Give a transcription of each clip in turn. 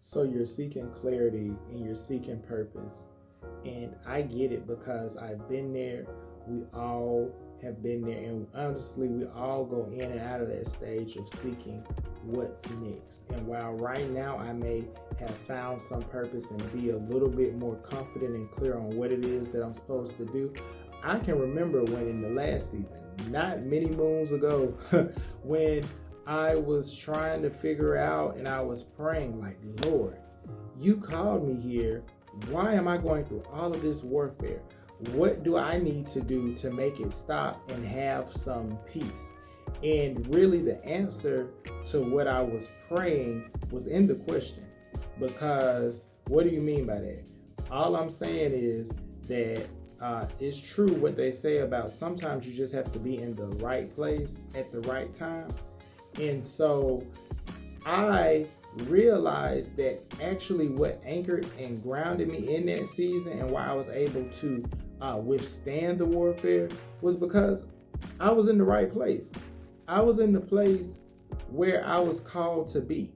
So you're seeking clarity and you're seeking purpose. And I get it because I've been there. We all have been there. And honestly, we all go in and out of that stage of seeking what's next. And while right now I may have found some purpose and be a little bit more confident and clear on what it is that I'm supposed to do, I can remember when in the last season, not many moons ago, when I was trying to figure out and I was praying like, Lord, you called me here. Why am I going through all of this warfare? What do I need to do to make it stop and have some peace? And really the answer to what I was praying was in the question. Because what do you mean by that? All I'm saying is that it's true what they say about sometimes you just have to be in the right place at the right time. And so I realized that actually what anchored and grounded me in that season and why I was able to withstand the warfare was because I was in the right place. I was in the place where I was called to be.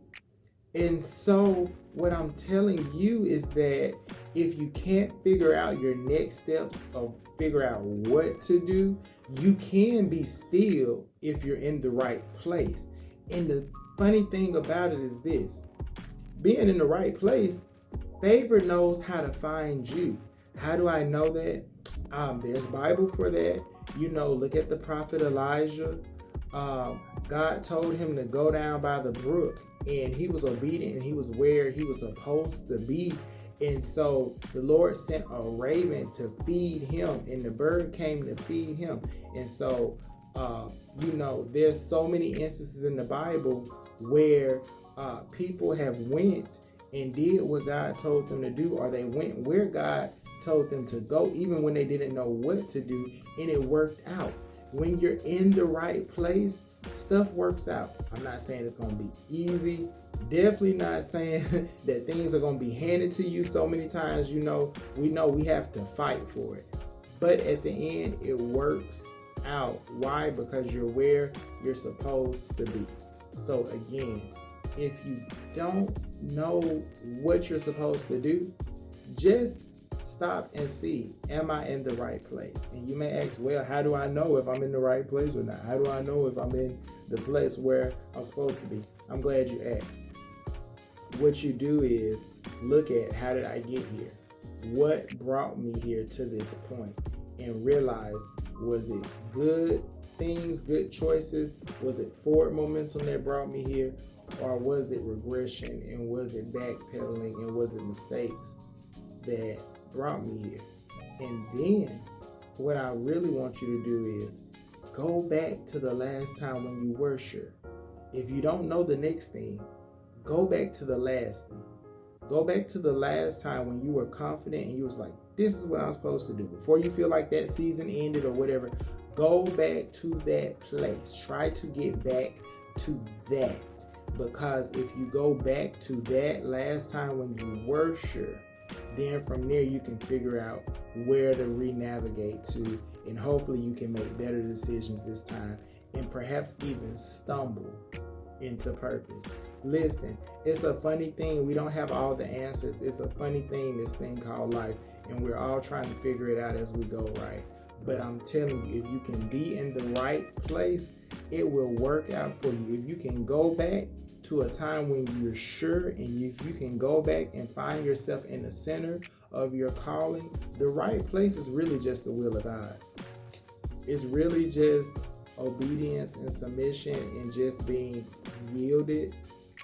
And so what I'm telling you is that if you can't figure out your next steps or figure out what to do, you can be still if you're in the right place. And the funny thing about it is this: being in the right place, favor knows how to find you. How do I know that? There's Bible for that. Look at the prophet Elijah. God told him to go down by the brook, and he was obedient and he was where he was supposed to be. And so the Lord sent a raven to feed him, and the bird came to feed him. And so, there's so many instances in the Bible where people have went and did what God told them to do, or they went where God told them to go, even when they didn't know what to do, and it worked out. When you're in the right place, stuff works out. I'm not saying it's going to be easy. Definitely not saying that things are going to be handed to you so many times. We know we have to fight for it. But at the end, it works out. Why? Because you're where you're supposed to be. So again, if you don't know what you're supposed to do, just stop and see, am I in the right place? And you may ask, well, how do I know if I'm in the right place or not? How do I know if I'm in the place where I'm supposed to be? I'm glad you asked. What you do is look at, how did I get here? What brought me here to this point? And realize, was it good things, good choices? Was it forward momentum that brought me here? Or was it regression, and was it backpedaling, and was it mistakes that brought me here? And then what I really want you to do is go back to the last time when you were sure. If you don't know the next thing, go back to the last thing. Go back to the last time when you were confident and you was like, this is what I'm supposed to do. Before you feel like that season ended or whatever, go back to that place. Try to get back to that. Because if you go back to that last time when you were sure, then from there you can figure out where to re-navigate to, and hopefully you can make better decisions this time, and perhaps even stumble into purpose. Listen, it's a funny thing. We don't have all the answers. It's a funny thing, this thing called life, and we're all trying to figure it out as we go, right? But I'm telling you, if you can be in the right place, it will work out for you. If you can go back to a time when you're sure, and if you can go back and find yourself in the center of your calling, the right place is really just the will of God. It's really just obedience and submission and just being yielded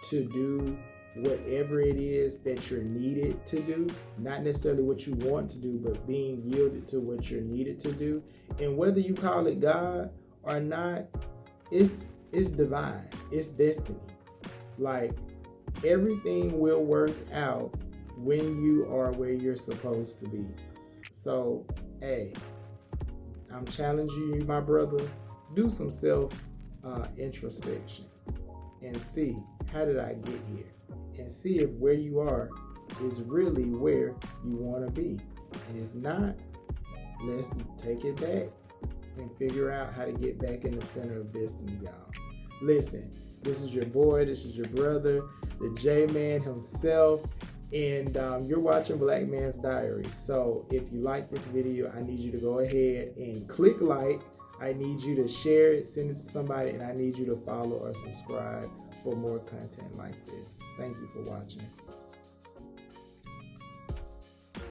to do whatever it is that you're needed to do. Not necessarily what you want to do, but being yielded to what you're needed to do. And whether you call it God or not, it's divine. It's destiny. Like, everything will work out when you are where you're supposed to be. So, hey, I'm challenging you, my brother, do some self introspection and see, how did I get here? And see if where you are is really where you want to be. And if not, let's take it back and figure out how to get back in the center of destiny, y'all. Listen, This is your boy, this is your brother, the J-Man himself, and you're watching Black Man's Diary. So if you like this video, I need you to go ahead and click like. I need you to share it, send it to somebody, and I need you to follow or subscribe for more content like this. Thank you for watching.